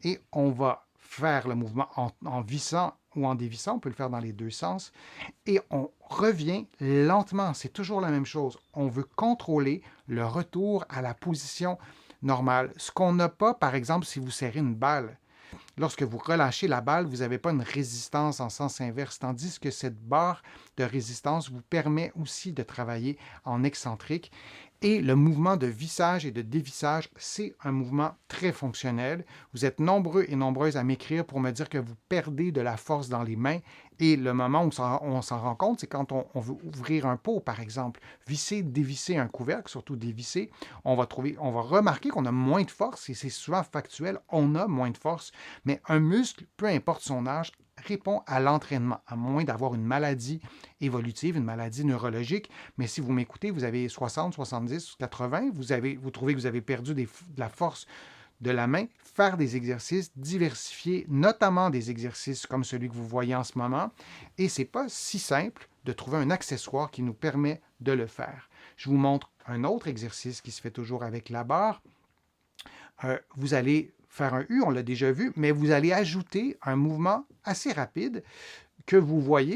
et on va faire le mouvement en vissant ou en dévissant, on peut le faire dans les deux sens, et on revient lentement, c'est toujours la même chose. On veut contrôler le retour à la position normale. Ce qu'on n'a pas, par exemple, si vous serrez une balle. Lorsque vous relâchez la balle, vous n'avez pas une résistance en sens inverse, tandis que cette barre de résistance vous permet aussi de travailler en excentrique. Et le mouvement de vissage et de dévissage, c'est un mouvement très fonctionnel. Vous êtes nombreux et nombreuses à m'écrire pour me dire que vous perdez de la force dans les mains. Et le moment où on s'en rend compte, c'est quand on veut ouvrir un pot, par exemple. Visser, dévisser un couvercle, surtout dévisser, on va remarquer qu'on a moins de force, et c'est souvent factuel, on a moins de force, mais un muscle, peu importe son âge, répond à l'entraînement, à moins d'avoir une maladie évolutive, une maladie neurologique. Mais si vous m'écoutez, vous avez 60, 70, 80, vous trouvez que vous avez perdu de la force de la main, faire des exercices diversifiés, notamment des exercices comme celui que vous voyez en ce moment. Et c'est pas si simple de trouver un accessoire qui nous permet de le faire. Je vous montre un autre exercice qui se fait toujours avec la barre. Vous allez faire un U, on l'a déjà vu, mais vous allez ajouter un mouvement assez rapide que vous voyez.